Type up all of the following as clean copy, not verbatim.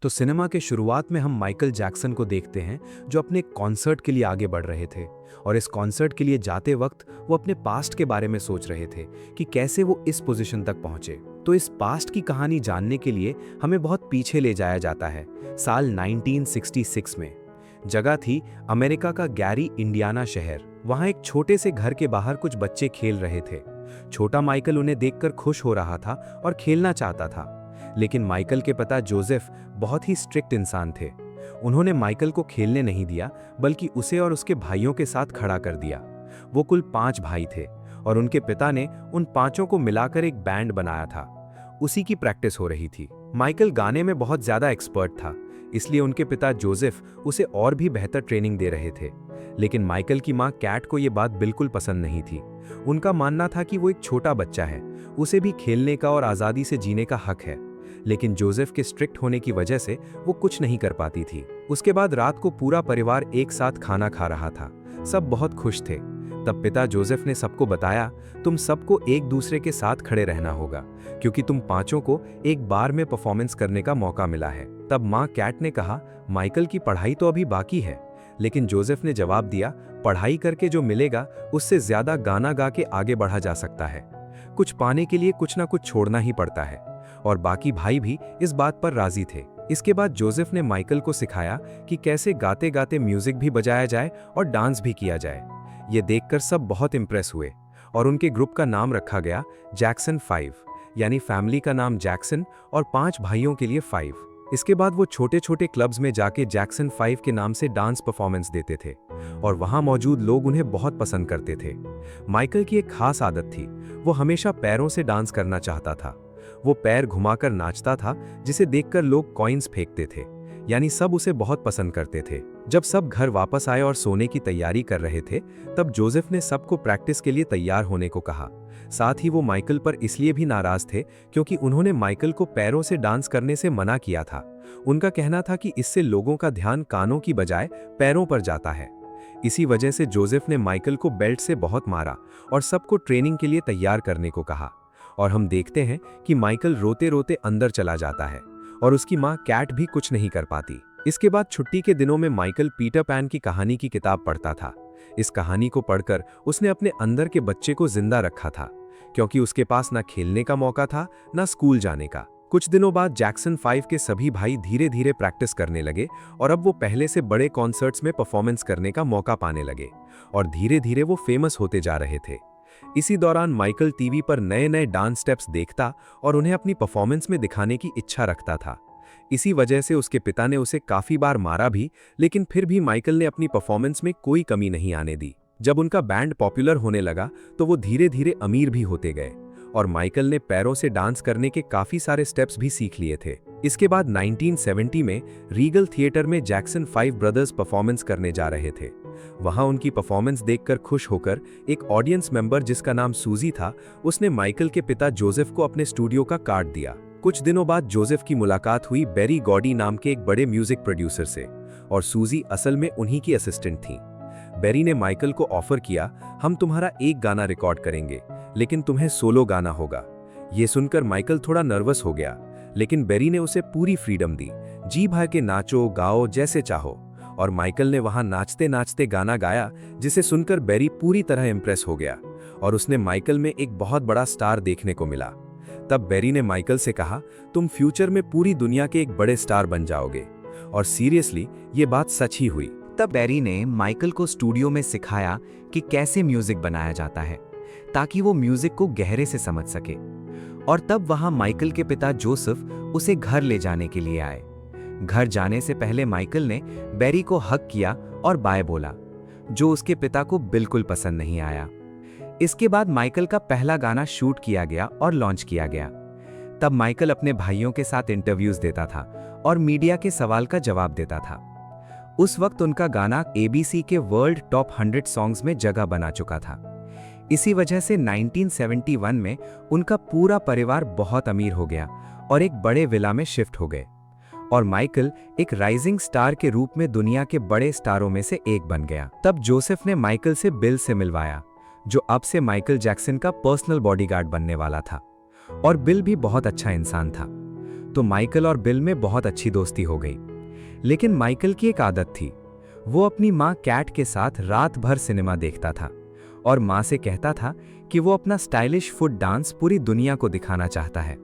तो सिनेमा के शुरुआत में हम माइकल जैक्सन को देखते हैं जो अपने कॉन्सर्ट के लिए आगे बढ़ रहे थे। और इस कॉन्सर्ट के लिए जाते वक्त वो अपने पास्ट के बारे में सोच रहे थे कि कैसे वो इस पोजीशन तक पहुंचे। तो इस पास्ट की कहानी जानने के लिए हमें बहुत पीछे ले जाया जाता है, साल 1966 में। जगह थी अमेरिका का गैरी, इंडियाना शहर। वहां एक छोटे से घर के बाहर कुछ बच्चे खेल रहे थे। छोटा माइकल उन्हें देखकर खुश हो रहा था और खेलना चाहता था। लेकिन माइकल के पिता जोसेफ बहुत ही स्ट्रिक्ट इंसान थे। उन्होंने माइकल को खेलने नहीं दिया, बल्कि उसे और उसके भाइयों के साथ खड़ा कर दिया। वो कुल 5 भाई थे और उनके पिता ने उन पांचों को मिलाकर एक बैंड बनाया था। उसी की प्रैक्टिस हो रही थी। माइकल गाने में बहुत ज्यादा एक्सपर्ट था, इसलिए उनके पिता जोसेफ उसे और भी बेहतर ट्रेनिंग दे रहे थे। लेकिन माइकल की मां कैट को यह बात बिल्कुल पसंद नहीं थी। उनका मानना था कि वो एक छोटा बच्चा है, उसे भी खेलने का और आज़ादी से जीने का हक है। लेकिन जोसेफ के स्ट्रिक्ट होने की वजह से वो कुछ नहीं कर पाती थी। उसके बाद रात को पूरा परिवार एक साथ खाना खा रहा था। सब बहुत खुश थे। तब पिता जोसेफ ने सबको बताया, तुम सबको एक दूसरे के साथ खड़े रहना होगा, क्योंकि तुम पांचों को एक बार में परफॉर्मेंस करने का मौका मिला है। तब माँ कैट ने कहा, माइकल की पढ़ाई तो अभी बाकी है। लेकिन जोसेफ ने जवाब दिया, पढ़ाई करके जो मिलेगा उससे ज्यादा गाना गा के आगे बढ़ा जा सकता है। कुछ पाने के लिए कुछ ना कुछ छोड़ना ही पड़ता है। और बाकी भाई भी इस बात पर राजी थे। इसके बाद जोसेफ ने माइकल को सिखाया कि कैसे गाते गाते म्यूजिक भी बजाया जाए और डांस भी किया जाए। ये देखकर सब बहुत इंप्रेस हुए और उनके ग्रुप का नाम रखा गया जैक्सन 5, यानी फैमिली का नाम जैक्सन और 5 भाइयों के लिए 5। इसके बाद वो छोटे छोटे क्लब्स में जाके जैक्सन 5 के नाम से डांस परफॉर्मेंस देते थे और वहां मौजूद लोग उन्हें बहुत पसंद करते थे। माइकल की एक खास आदत थी, वो हमेशा पैरों से डांस करना चाहता था। वो पैर घुमाकर नाचता था, जिसे देखकर लोग कॉइन्स फेंकते थे, यानी सब उसे बहुत पसंद करते थे। जब सब घर वापस आए और सोने की तैयारी कर रहे थे, तब जोसेफ ने सबको प्रैक्टिस के लिए तैयार होने को कहा। साथ ही वो माइकल पर इसलिए भी नाराज थे क्योंकि उन्होंने माइकल को पैरों से डांस करने से मना किया था। उनका कहना था कि इससे लोगों का ध्यान कानों की बजाय पैरों पर जाता है। इसी वजह से जोसेफ ने माइकल को बेल्ट से बहुत मारा और सबको ट्रेनिंग के लिए तैयार करने को कहा। और हम देखते हैं कि माइकल रोते रोते अंदर चला जाता है और उसकी मां कैट भी कुछ नहीं कर पाती। इसके बाद छुट्टी के दिनों में माइकल पीटर पैन की कहानी की किताब पढ़ता था। इस कहानी को पढ़कर उसने अपने अंदर के बच्चे को जिंदा रखा था, क्योंकि उसके पास ना खेलने का मौका था, ना स्कूल जाने का। कुछ दिनों बाद जैक्सन 5 के सभी भाई धीरे धीरे प्रैक्टिस करने लगे और अब वो पहले से बड़े कॉन्सर्ट्स में परफॉर्मेंस करने का मौका पाने लगे और धीरे धीरे वो फेमस होते जा रहे थे। इसी दौरान माइकल टीवी पर नए नए डांस स्टेप्स देखता और उन्हें अपनी परफॉर्मेंस में दिखाने की इच्छा रखता था। इसी वजह से उसके पिता ने उसे काफी बार मारा भी, लेकिन फिर भी माइकल ने अपनी परफॉर्मेंस में कोई कमी नहीं आने दी। जब उनका बैंड पॉपुलर होने लगा तो वो धीरे धीरे अमीर भी होते गए और माइकल ने पैरों से डांस करने के काफी सारे स्टेप्स भी सीख लिए थे। इसके बाद 1970 में रीगल थिएटर में जैक्सन 5 ब्रदर्स परफॉर्मेंस करने जा रहे थे। वहां उनकी परफॉर्मेंस देखकर खुश होकर एक ऑडियंस मेंबर जिसका नाम सूजी था, उसने माइकल के पिता जोसेफ को अपने स्टूडियो का कार्ड दिया। कुछ दिनों बाद जोसेफ की मुलाकात हुई बेरी गॉडी नाम के एक बड़े म्यूजिक प्रोड्यूसर से और सूजी असल में उन्हीं की असिस्टेंट थी। बेरी ने माइकल को ऑफर किया, हम तुम्हारा एक गाना रिकॉर्ड करेंगे, लेकिन तुम्हें सोलो गाना होगा। ये सुनकर माइकल थोड़ा नर्वस हो गया, लेकिन बेरी ने उसे पूरी फ्रीडम दी, जी भर के नाचो गाओ जैसे चाहो। और माइकल ने वहां नाचते नाचते गाना गाया, जिसे सुनकर बेरी पूरी तरह इंप्रेस हो गया और उसने माइकल में एक बहुत बड़ा स्टार देखने को मिला। तब बेरी ने माइकल से कहा, तुम फ्यूचर में पूरी दुनिया के एक बड़े स्टार बन जाओगे। और सीरियसली ये बात सच ही हुई। तब बेरी ने माइकल को स्टूडियो में सिखाया कि कैसे म्यूजिक बनाया जाता है, ताकि वो म्यूजिक को गहरे से समझ सके। और तब वहां माइकल के पिता जोसेफ उसे घर ले जाने के लिए आए। घर जाने से पहले माइकल ने बेरी को हग किया और बाय बोला, जो उसके पिता को बिल्कुल पसंद नहीं आया। इसके बाद माइकल का पहला गाना शूट किया गया और लॉन्च किया गया। तब माइकल अपने भाइयों के साथ इंटरव्यूज देता था और मीडिया के सवाल का जवाब देता था। उस वक्त उनका गाना एबीसी के वर्ल्ड टॉप 100 सॉन्ग्स में जगह बना चुका था। इसी वजह से 1971 में उनका पूरा परिवार बहुत अमीर हो गया और एक बड़े विला में शिफ्ट हो गए और माइकल एक राइजिंग स्टार के रूप में दुनिया के बड़े स्टारों में से एक बन गया। तब जोसेफ ने माइकल से बिल से मिलवाया, जो अब से माइकल जैक्सन का पर्सनल बॉडीगार्ड बनने वाला था। और बिल भी बहुत अच्छा इंसान था। तो माइकल और बिल में बहुत अच्छी दोस्ती हो गई। लेकिन माइकल की एक आदत थी, वो अपनी माँ कैट के साथ रात भर सिनेमा देखता था और माँ से कहता था कि वो अपना स्टाइलिश फुट डांस पूरी दुनिया को दिखाना चाहता है।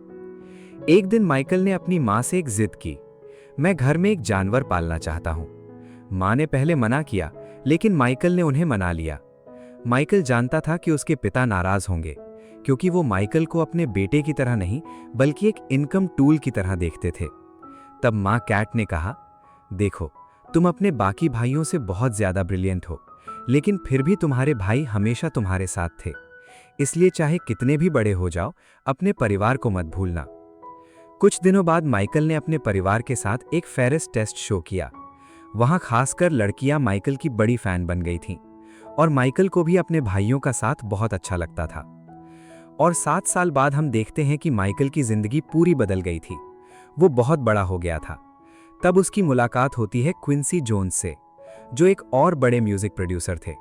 एक दिन माइकल ने अपनी माँ से एक जिद की, मैं घर में एक जानवर पालना चाहता हूँ। माँ ने पहले मना किया, लेकिन माइकल ने उन्हें मना लिया। माइकल जानता था कि उसके पिता नाराज होंगे, क्योंकि वो माइकल को अपने बेटे की तरह नहीं बल्कि एक इनकम टूल की तरह देखते थे। तब माँ कैट ने कहा, देखो, तुम अपने बाकी भाइयों से बहुत ज्यादा ब्रिलियंट हो, लेकिन फिर भी तुम्हारे भाई हमेशा तुम्हारे साथ थे, इसलिए चाहे कितने भी बड़े हो जाओ, अपने परिवार को मत भूलना। कुछ दिनों बाद माइकल ने अपने परिवार के साथ एक फेरिस टेस्ट शो किया। वहां खासकर लड़कियां माइकल की बड़ी फैन बन गई थीं और माइकल को भी अपने भाइयों का साथ बहुत अच्छा लगता था। और 7 साल बाद हम देखते हैं कि माइकल की जिंदगी पूरी बदल गई थी। वो बहुत बड़ा हो गया था। तब उसकी मुलाकात होती है क्विंसी जोन्स से, जो एक और बड़े म्यूजिक प्रोड्यूसर थे।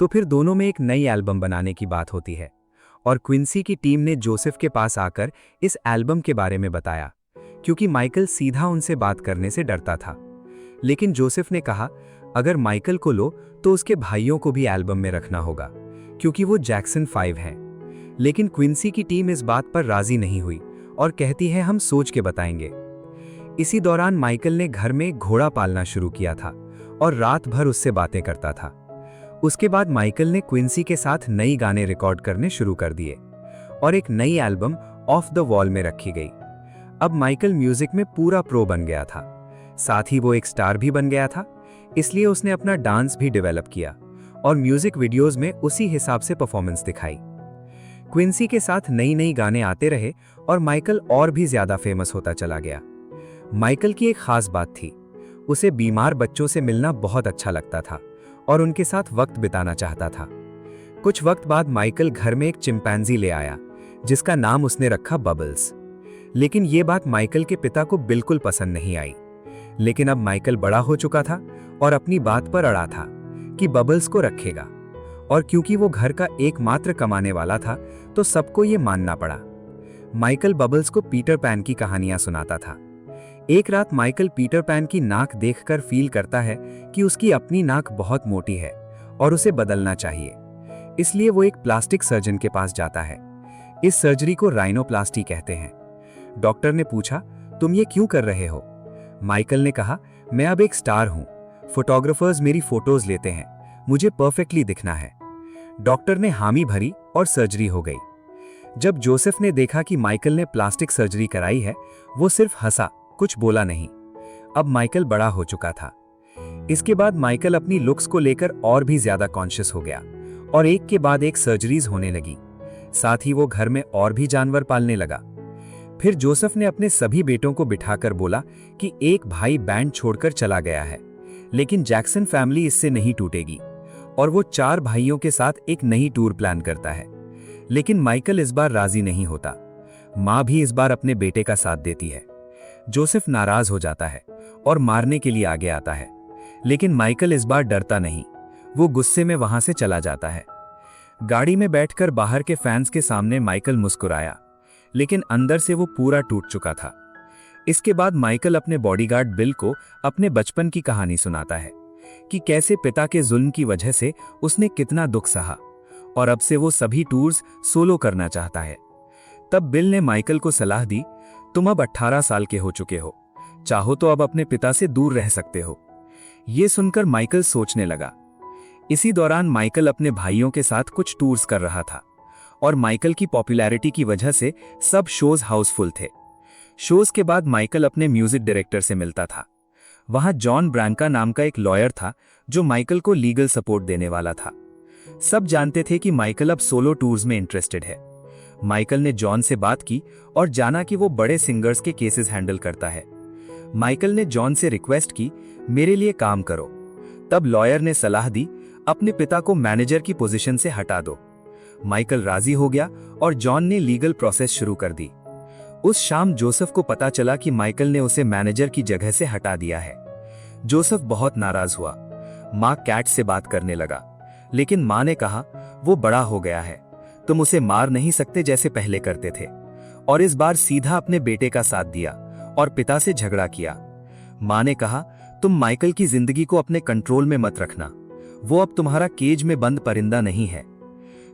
तो फिर दोनों में एक नई एल्बम बनाने की बात होती है और क्विंसी की टीम ने जोसेफ के पास आकर इस एल्बम के बारे में बताया, क्योंकि माइकल सीधा उनसे बात करने से डरता था। लेकिन जोसेफ ने कहा, अगर माइकल को लो तो उसके भाइयों को भी एल्बम में रखना होगा, क्योंकि वो जैक्सन 5 हैं। लेकिन क्विंसी की टीम इस बात पर राजी नहीं हुई और कहती है, हम सोच के बताएंगे। इसी दौरान माइकल ने घर में एक घोड़ा पालना शुरू किया था और रात भर उससे बातें करता था। उसके बाद माइकल ने क्विंसी के साथ नई गाने रिकॉर्ड करने शुरू कर दिए और एक नई एल्बम ऑफ द वॉल में रखी गई। अब माइकल म्यूजिक में पूरा प्रो बन गया था, साथ ही वो एक स्टार भी बन गया था, इसलिए उसने अपना डांस भी डेवलप किया और म्यूजिक वीडियोस में उसी हिसाब से परफॉर्मेंस दिखाई। क्विंसी के साथ नई नई गाने आते रहे और माइकल और भी ज्यादा फेमस होता चला गया। माइकल की एक खास बात थी, उसे बीमार बच्चों से मिलना बहुत अच्छा लगता था और उनके साथ वक्त बिताना चाहता था। कुछ वक्त बाद माइकल घर में एक चिंपैंजी ले आया, जिसका नाम उसने रखा बबल्स। लेकिन ये बात माइकल के पिता को बिल्कुल पसंद नहीं आई। लेकिन अब माइकल बड़ा हो चुका था और अपनी बात पर अड़ा था कि बबल्स को रखेगा, और क्योंकि वो घर का एकमात्र कमाने वाला था तो सबको ये मानना पड़ा। माइकल बबल्स को पीटर पैन की कहानियां सुनाता था। एक रात माइकल पीटर पैन की नाक देखकर फील करता है कि उसकी अपनी नाक बहुत मोटी है और उसे बदलना चाहिए। इसलिए वो एक प्लास्टिक सर्जन के पास जाता है। इस सर्जरी को राइनोप्लास्टी कहते हैं। डॉक्टर ने पूछा, तुम ये क्यों कर रहे हो? माइकल ने कहा, मैं अब एक स्टार हूं, फोटोग्राफर्स मेरी फोटोज लेते हैं, मुझे परफेक्टली दिखना है। डॉक्टर ने हामी भरी और सर्जरी हो गई। जब जोसेफ ने देखा कि माइकल ने प्लास्टिक सर्जरी कराई है, वो सिर्फ हंसा, कुछ बोला नहीं। अब माइकल बड़ा हो चुका था। इसके बाद माइकल अपनी लुक्स को लेकर और भी ज्यादा कॉन्शियस हो गया और एक के बाद एक सर्जरीज होने लगी। साथ ही वो घर में और भी जानवर पालने लगा। फिर जोसेफ ने अपने सभी बेटों को बिठाकर बोला कि एक भाई बैंड छोड़कर चला गया है, लेकिन जैक्सन फैमिली इससे नहीं टूटेगी, और वो 4 भाइयों के साथ एक नई टूर प्लान करता है। लेकिन माइकल इस बार राजी नहीं होता। माँ भी इस बार अपने बेटे का साथ देती है। जोसेफ नाराज हो जाता है और मारने के लिए आगे आता है, लेकिन माइकल इस बार डरता नहीं। वो गुस्से में वहां से चला जाता है। गाड़ी में बैठकर बाहर के फैंस के सामने माइकल मुस्कुराया, लेकिन अंदर से वो पूरा टूट चुका था। इसके बाद माइकल अपने बॉडीगार्ड बिल को अपने बचपन की कहानी सुनाता है कि कैसे पिता के जुल्म की वजह से उसने कितना दुख सहा और अब से वो सभी टूर्स सोलो करना चाहता है। तब बिल ने माइकल को सलाह दी, तुम अब 18 साल के हो चुके हो, चाहो तो अब अपने पिता से दूर रह सकते हो। ये सुनकर माइकल सोचने लगा। इसी दौरान माइकल अपने भाइयों के साथ कुछ टूर्स कर रहा था और माइकल की पॉपुलैरिटी की वजह से सब शोज हाउसफुल थे। शोज के बाद माइकल अपने म्यूजिक डायरेक्टर से मिलता था। वहां जॉन ब्रांका नाम का एक लॉयर था जो माइकल को लीगल सपोर्ट देने वाला था। सब जानते थे कि माइकल अब सोलो टूर्स में इंटरेस्टेड है। माइकल ने जॉन से बात की और जाना कि वो बड़े सिंगर्स के केसेस हैंडल करता है। माइकल ने जॉन से रिक्वेस्ट की, मेरे लिए काम करो। तब लॉयर ने सलाह दी, अपने पिता को मैनेजर की पोजीशन से हटा दो। माइकल राजी हो गया और जॉन ने लीगल प्रोसेस शुरू कर दी। उस शाम जोसेफ को पता चला कि माइकल ने उसे मैनेजर की जगह से हटा दिया है। जोसेफ बहुत नाराज हुआ। माँ कैट से बात करने लगा, लेकिन माँ ने कहा, वो बड़ा हो गया है, तुम उसे मार नहीं सकते जैसे पहले करते थे। और इस बार सीधा अपने बेटे का साथ दिया और पिता से झगड़ा किया। मां ने कहा, तुम माइकल की जिंदगी को अपने कंट्रोल में मत रखना, वो अब तुम्हारा केज में बंद परिंदा नहीं है।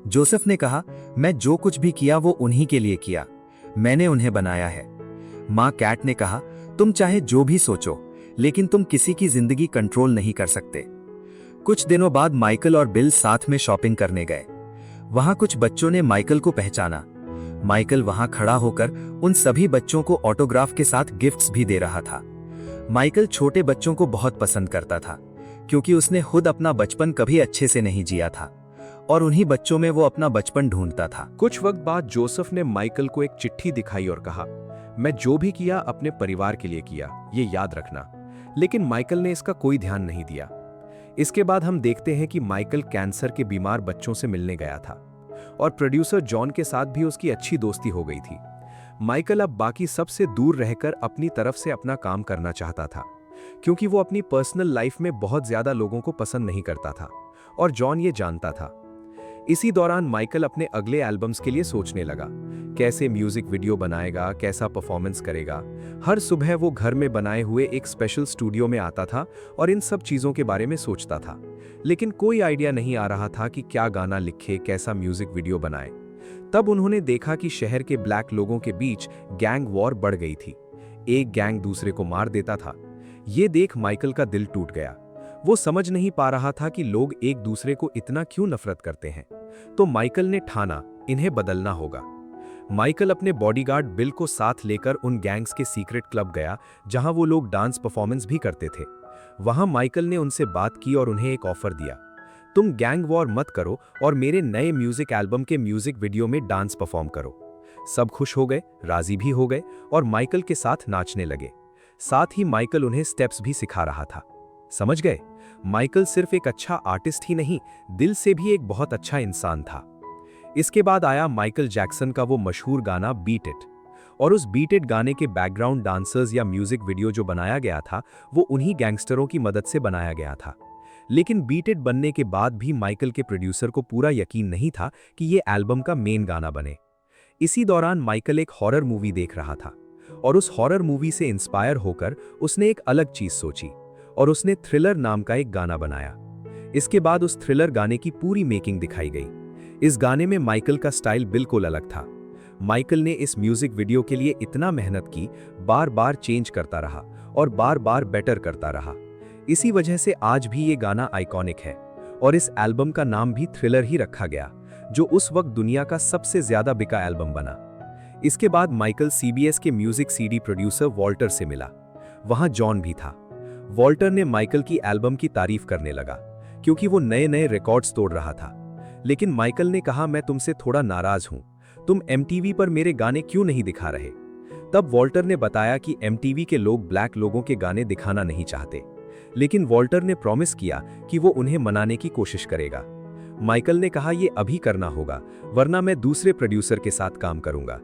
जोसेफ ने कहा, मैं जो कुछ भी किया वो उन्हीं के लिए किया, मैंने उन्हें बनाया है। मां कैट ने कहा, तुम चाहे जो भी सोचो, लेकिन तुम किसी की जिंदगी कंट्रोल नहीं कर सकते। कुछ दिनों बाद माइकल और बिल साथ में शॉपिंग करने गए। वहां कुछ बच्चों ने माइकल को पहचाना। माइकल वहां खड़ा होकर उन सभी बच्चों को ऑटोग्राफ के साथ गिफ्ट्स भी दे रहा था। माइकल छोटे बच्चों को बहुत पसंद करता था, क्योंकि उसने खुद अपना बचपन कभी अच्छे से नहीं जिया था और उन्हीं बच्चों में वो अपना बचपन ढूंढता था। कुछ वक्त बाद जोसेफ ने माइकल को एक चिट्ठी दिखाई और कहा, मैं जो भी किया अपने परिवार के लिए किया, ये याद रखना। लेकिन माइकल ने इसका कोई ध्यान नहीं दिया। इसके बाद हम देखते हैं कि माइकल कैंसर के बीमार बच्चों से मिलने गया था और प्रोड्यूसर जॉन के साथ भी उसकी अच्छी दोस्ती हो गई थी। माइकल अब बाकी सबसे दूर रहकर अपनी तरफ से अपना काम करना चाहता था, क्योंकि वो अपनी पर्सनल लाइफ में बहुत ज्यादा लोगों को पसंद नहीं करता था और जॉन ये जानता था। इसी दौरान माइकल अपने अगले एल्बम्स के लिए सोचने लगा, कैसे म्यूजिक वीडियो बनाएगा, कैसा परफॉर्मेंस करेगा। हर सुबह वो घर में बनाए हुए एक स्पेशल स्टूडियो में आता था और इन सब चीज़ों के बारे में सोचता था, लेकिन कोई आइडिया नहीं आ रहा था कि क्या गाना लिखे, कैसा म्यूजिक वीडियो बनाए। तब उन्होंने देखा कि शहर के ब्लैक लोगों के बीच गैंग वॉर बढ़ गई थी। एक गैंग दूसरे को मार देता था। ये देख माइकल का दिल टूट गया। वो समझ नहीं पा रहा था कि लोग एक दूसरे को इतना क्यों नफरत करते हैं। तो माइकल ने ठाना, इन्हें बदलना होगा। माइकल अपने बॉडीगार्ड बिल को साथ लेकर उन गैंग्स के सीक्रेट क्लब गया, जहां वो लोग डांस परफॉर्मेंस भी करते थे। वहां माइकल ने उनसे बात की और उन्हें एक ऑफर दिया, तुम गैंग वॉर मत करो और मेरे नए म्यूजिक एल्बम के म्यूजिक वीडियो में डांस परफॉर्म करो। सब खुश हो गए, राजी भी हो गए और माइकल के साथ नाचने लगे। साथ ही माइकल उन्हें स्टेप्स भी सिखा रहा था। समझ गए, माइकल सिर्फ एक अच्छा आर्टिस्ट ही नहीं, दिल से भी एक बहुत अच्छा इंसान था। इसके बाद आया माइकल जैक्सन का वो मशहूर गाना बीट इट, और उस बीट इट गाने के बैकग्राउंड डांसर्स या म्यूजिक वीडियो जो बनाया गया था वो उन्हीं गैंगस्टरों की मदद से बनाया गया था। लेकिन बीट इट बनने के बाद भी माइकल के प्रोड्यूसर को पूरा यकीन नहीं था कि ये एल्बम का मेन गाना बने। इसी दौरान माइकल एक हॉरर मूवी देख रहा था और उस हॉरर मूवी से इंस्पायर होकर उसने एक अलग चीज सोची और उसने थ्रिलर नाम का एक गाना बनाया। इसके बाद उस थ्रिलर गाने की पूरी मेकिंग दिखाई गई। इस गाने में माइकल का स्टाइल बिल्कुल अलग था। माइकल ने इस म्यूजिक वीडियो के लिए इतना मेहनत की, बार बार चेंज करता रहा और बार बार बेटर करता रहा। इसी वजह से आज भी ये गाना आइकॉनिक है और इस एल्बम का नाम भी थ्रिलर ही रखा गया, जो उस वक्त दुनिया का सबसे ज्यादा बिका एल्बम बना। इसके बाद माइकल सीबीएस के म्यूजिक सीडी प्रोड्यूसर वॉल्टर से मिला। वहां जॉन भी था। वॉल्टर ने माइकल की एल्बम की तारीफ करने लगा, क्योंकि वो नए नए रिकॉर्ड्स तोड़ रहा था। लेकिन माइकल ने कहा, मैं तुमसे थोड़ा नाराज हूं, तुम एमटीवी पर मेरे गाने क्यों नहीं दिखा रहे। तब वॉल्टर ने बताया कि एमटीवी के लोग ब्लैक लोगों के गाने दिखाना नहीं चाहते, लेकिन वॉल्टर ने प्रॉमिस किया कि वो उन्हें मनाने की कोशिश करेगा। माइकल ने कहा, ये अभी करना होगा, वरना मैं दूसरे प्रोड्यूसर के साथ काम करूंगा।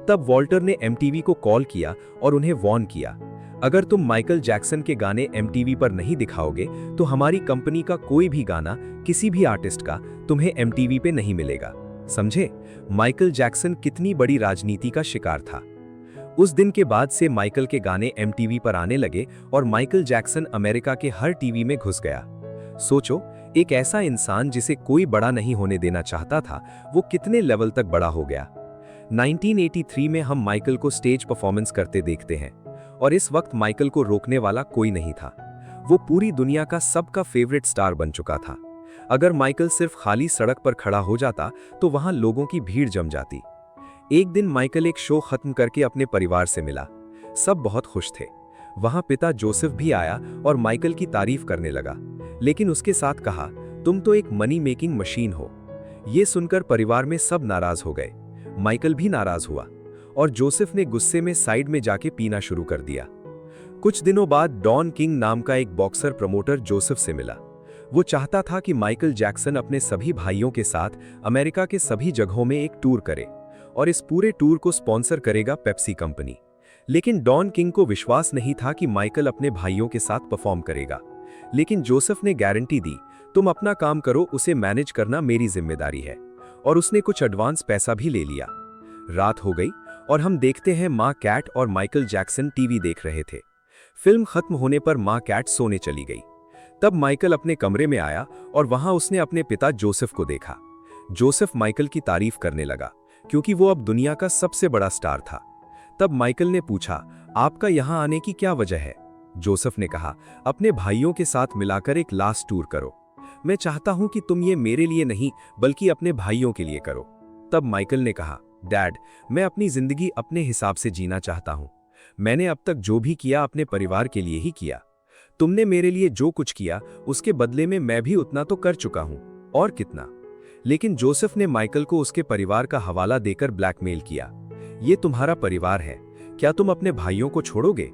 तब वॉल्टर ने एमटीवी को कॉल किया और उन्हें वॉर्न किया, अगर तुम माइकल जैक्सन के गाने एमटीवी पर नहीं दिखाओगे तो हमारी कंपनी का कोई भी गाना, किसी भी आर्टिस्ट का, तुम्हें एमटीवी पे नहीं मिलेगा। समझे, माइकल जैक्सन कितनी बड़ी राजनीति का शिकार था। उस दिन के बाद से माइकल के गाने एमटीवी पर आने लगे और माइकल जैक्सन अमेरिका के हर टीवी में घुस गया। सोचो, एक ऐसा इंसान जिसे कोई बड़ा नहीं होने देना चाहता था, वो कितने लेवल तक बड़ा हो गया। 1983 में हम माइकल को स्टेज परफॉर्मेंस करते देखते हैं और इस वक्त माइकल को रोकने वाला कोई नहीं था। वो पूरी दुनिया का सबका फेवरेट स्टार बन चुका था। अगर माइकल सिर्फ खाली सड़क पर खड़ा हो जाता तो वहां लोगों की भीड़ जम जाती। एक दिन माइकल एक शो खत्म करके अपने परिवार से मिला। सब बहुत खुश थे। वहां पिता जोसेफ भी आया और माइकल की तारीफ करने लगा, लेकिन उसके साथ कहा, तुम तो एक मनी मेकिंग मशीन हो। ये सुनकर परिवार में सब नाराज हो गए। माइकल भी नाराज हुआ और जोसेफ ने गुस्से में साइड में जाके पीना शुरू कर दिया। कुछ दिनों बाद डॉन किंग नाम का एक बॉक्सर प्रमोटर जोसेफ से मिला। वो चाहता था कि माइकल जैक्सन अपने सभी भाइयों के साथ अमेरिका के सभी जगहों में एक टूर करे और इस पूरे टूर को स्पॉन्सर करेगा पेप्सी कंपनी। लेकिन डॉन किंग को विश्वास नहीं था कि माइकल अपने भाइयों के साथ परफॉर्म करेगा। लेकिन जोसेफ ने गारंटी दी, तुम अपना काम करो, उसे मैनेज करना मेरी जिम्मेदारी है, और उसने कुछ एडवांस पैसा भी ले लिया। रात हो गई और हम देखते हैं माँ कैट और माइकल जैक्सन टीवी देख रहे थे। फिल्म खत्म होने पर माँ कैट सोने चली गई। तब माइकल अपने कमरे में आया और वहां उसने अपने पिता जोसेफ को देखा। जोसेफ माइकल की तारीफ करने लगा क्योंकि वो अब दुनिया का सबसे बड़ा स्टार था। तब माइकल ने पूछा, आपका यहां आने की क्या वजह है? जोसेफ ने कहा, अपने भाइयों के साथ मिलाकर एक लास्ट टूर करो। मैं चाहता हूं कि तुम ये मेरे लिए नहीं बल्कि अपने भाइयों के लिए करो। तब माइकल ने कहा, डैड, मैं अपनी जिंदगी अपने हिसाब से जीना चाहता हूं। मैंने अब तक जो भी किया अपने परिवार के लिए ही किया। तुमने मेरे लिए जो कुछ किया उसके बदले में मैं भी उतना तो कर चुका हूं, और कितना। लेकिन जोसेफ ने माइकल को उसके परिवार का हवाला देकर ब्लैकमेल किया। ये तुम्हारा परिवार है, क्या तुम अपने भाइयों को छोड़ोगे?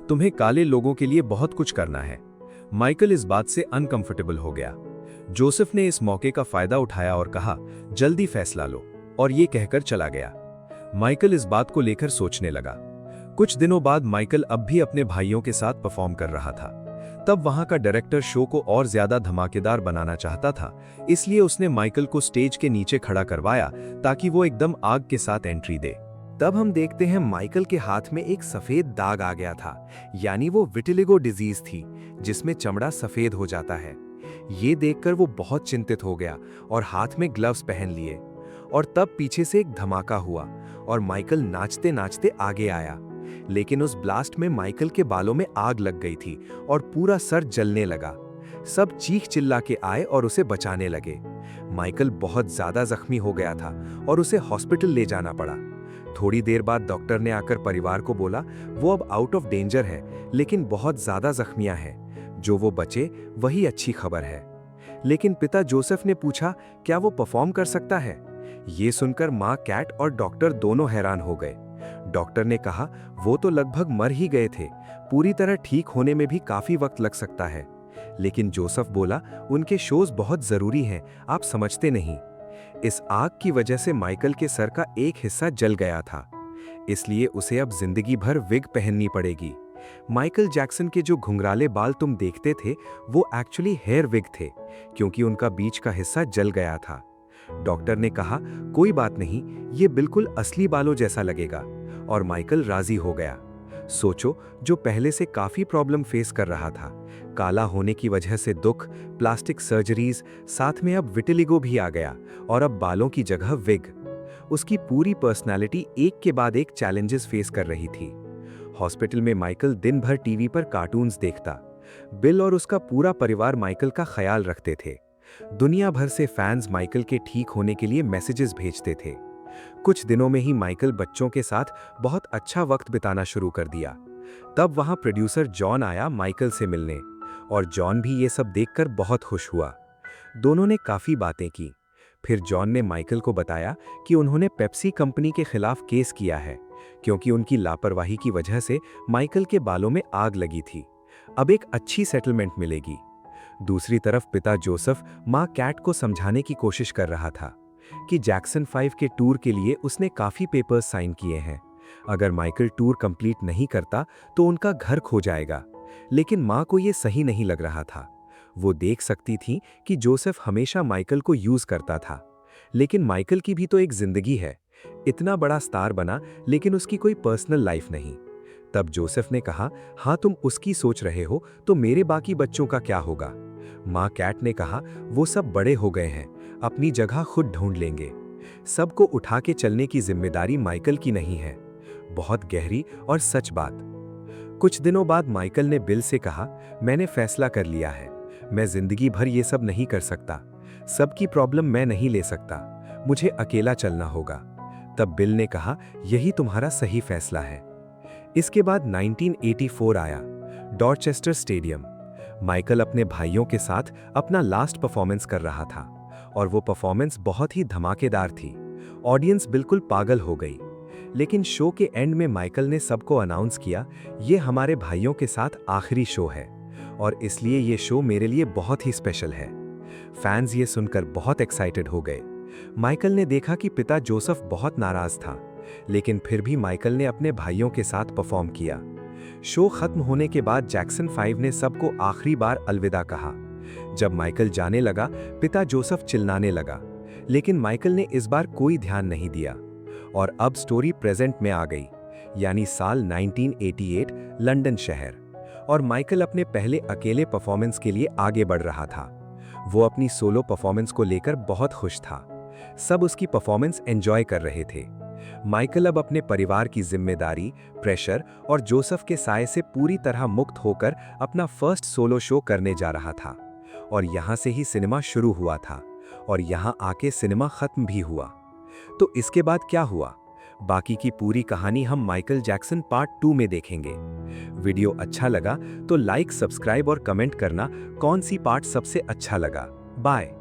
तुम्हें काले लोगों के लिए बहुत कुछ करना है। माइकल इस बात से अनकंफर्टेबल हो गया। जोसेफ ने इस मौके का फायदा उठाया और कहा, जल्दी फैसला लो, और ये कहकर चला गया। माइकल इस बात को लेकर सोचने लगा। कुछ दिनों बाद माइकल अब भी अपने भाइयों के साथ परफॉर्म कर रहा था। तब वहां का डायरेक्टर शो को और ज्यादा धमाकेदार बनाना चाहता था, इसलिए उसने माइकल को स्टेज के नीचे खड़ा करवाया ताकि वो एकदम आग के साथ एंट्री दे। तब हम देखते हैं माइकल के हाथ में एक सफेद दाग आ गया था, यानी वो विटिलिगो डिजीज थी, जिसमें चमड़ा सफेद हो जाता है। ये देखकर वो बहुत चिंतित हो गया और हाथ में ग्लव्स पहन लिए। और तब पीछे से एक धमाका हुआ और माइकल नाचते नाचते आगे आया। लेकिन उस ब्लास्ट में माइकल के बालों में आग लग गई थी और पूरा सर जलने लगा। सब चीख चिल्ला के आए और उसे बचाने लगे। माइकल बहुत ज्यादा जख्मी हो गया था और उसे हॉस्पिटल ले जाना पड़ा। थोड़ी देर बाद डॉक्टर ने आकर परिवार को बोला, वो अब आउट ऑफ डेंजर है, लेकिन बहुत ज्यादा जख्मियां हैं। जो वो बचे वही अच्छी खबर है। लेकिन पिता जोसेफ ने पूछा, क्या वो परफॉर्म कर सकता है? ये सुनकर माँ कैट और डॉक्टर दोनों हैरान हो गए। डॉक्टर ने कहा, वो तो लगभग मर ही गए थे, पूरी तरह ठीक होने में भी काफी वक्त लग सकता है। लेकिन जोसेफ बोला, उनके शोज बहुत जरूरी हैं, आप समझते नहीं। इस आग की वजह से माइकल के सर का एक हिस्सा जल गया था, इसलिए उसे अब जिंदगी भर विग पहननी पड़ेगी। माइकल जैक्सन के जो घुंघराले बाल तुम देखते थे वो एक्चुअली हेयर विग थे, क्योंकि उनका बीच का हिस्सा जल गया था। डॉक्टर ने कहा, कोई बात नहीं, ये बिल्कुल असली बालों जैसा लगेगा। और माइकल राजी हो गया। सोचो, जो पहले से काफी प्रॉब्लम फेस कर रहा था, काला होने की वजह से दुख, प्लास्टिक सर्जरीज, साथ में अब विटिलिगो भी आ गया और अब बालों की जगह विग। उसकी पूरी पर्सनालिटी एक के बाद एक चैलेंजेस फेस कर रही थी। हॉस्पिटल में माइकल दिन भर टीवी पर कार्टून्स देखता। बिल और उसका पूरा परिवार माइकल का ख्याल रखते थे। दुनिया भर से फैंस माइकल के ठीक होने के लिए मैसेजेस भेजते थे। कुछ दिनों में ही माइकल बच्चों के साथ बहुत अच्छा वक्त बिताना शुरू कर दिया। तब वहां प्रोड्यूसर जॉन आया माइकल से मिलने, और जॉन भी ये सब देखकर बहुत खुश हुआ। दोनों ने काफी बातें की। फिर जॉन ने माइकल को बताया कि उन्होंने पेप्सी कंपनी के खिलाफ केस किया है, क्योंकि उनकी लापरवाही की वजह से माइकल के बालों में आग लगी थी। अब एक अच्छी सेटलमेंट मिलेगी। दूसरी तरफ पिता जोसेफ माँ कैट को समझाने की कोशिश कर रहा था कि जैक्सन 5 के टूर के लिए उसने काफी पेपर्स साइन किए हैं। अगर माइकल टूर कंप्लीट नहीं करता तो उनका घर खो जाएगा। लेकिन माँ को यह सही नहीं लग रहा था। वो देख सकती थी कि जोसेफ हमेशा माइकल को यूज करता था, लेकिन माइकल की भी तो एक जिंदगी है। इतना बड़ा स्टार बना, लेकिन उसकी कोई पर्सनल लाइफ नहीं। तब जोसेफ ने कहा, हाँ, तुम उसकी सोच रहे हो तो मेरे बाकी बच्चों का क्या होगा? माँ कैट ने कहा, वो सब बड़े हो गए हैं, अपनी जगह खुद ढूंढ लेंगे। सबको उठा के चलने की जिम्मेदारी माइकल की नहीं है। बहुत गहरी और सच बात। कुछ दिनों बाद माइकल ने बिल से कहा, मैंने फैसला कर लिया है, मैं जिंदगी भर ये सब नहीं कर सकता। सबकी प्रॉब्लम मैं नहीं ले सकता, मुझे अकेला चलना होगा। तब बिल ने कहा, यही तुम्हारा सही फैसला है। इसके बाद 1984 आया, डॉर्चेस्टर स्टेडियम। माइकल अपने भाइयों के साथ अपना लास्ट परफॉर्मेंस कर रहा था, और वो परफॉर्मेंस बहुत ही धमाकेदार थी। ऑडियंस बिल्कुल पागल हो गई। लेकिन शो के एंड में माइकल ने सबको अनाउंस किया, ये हमारे भाइयों के साथ आखिरी शो है, और इसलिए ये शो मेरे लिए बहुत ही स्पेशल है। फैंस ये सुनकर बहुत एक्साइटेड हो गए। माइकल ने देखा कि पिता जोसेफ बहुत नाराज था, लेकिन फिर भी माइकल ने अपने भाइयों के साथ परफॉर्म किया। शो खत्म होने के बाद जैक्सन 5 ने सबको आखिरी बार अलविदा कहा। जब माइकल जाने लगा, पिता जोसेफ चिल्लाने लगा, लेकिन माइकल ने इस बार कोई ध्यान नहीं दिया। और अब स्टोरी प्रेजेंट में आ गई, यानी साल 1988, लंदन शहर। और माइकल अपने पहले अकेले परफॉर्मेंस के लिए आगे बढ़ रहा था। वो अपनी सोलो परफॉर्मेंस को लेकर बहुत खुश था। सब उसकी परफॉर्मेंस एंजॉय कर रहे थे। माइकल अब अपने परिवार की जिम्मेदारी, प्रेशर और जोसेफ के साए से पूरी तरह मुक्त होकर अपना फर्स्ट सोलो शो करने जा रहा था। और यहाँ से ही सिनेमा शुरू हुआ था, और यहाँ आके सिनेमा खत्म भी हुआ। तो इसके बाद क्या हुआ? बाकी की पूरी कहानी हम माइकल जैक्सन पार्ट 2 में देखेंगे। वीडियो अच्छा लगा तो लाइक, सब्सक्राइब और कमेंट करना कौन सी पार्ट सबसे अच्छा लगा। बाय।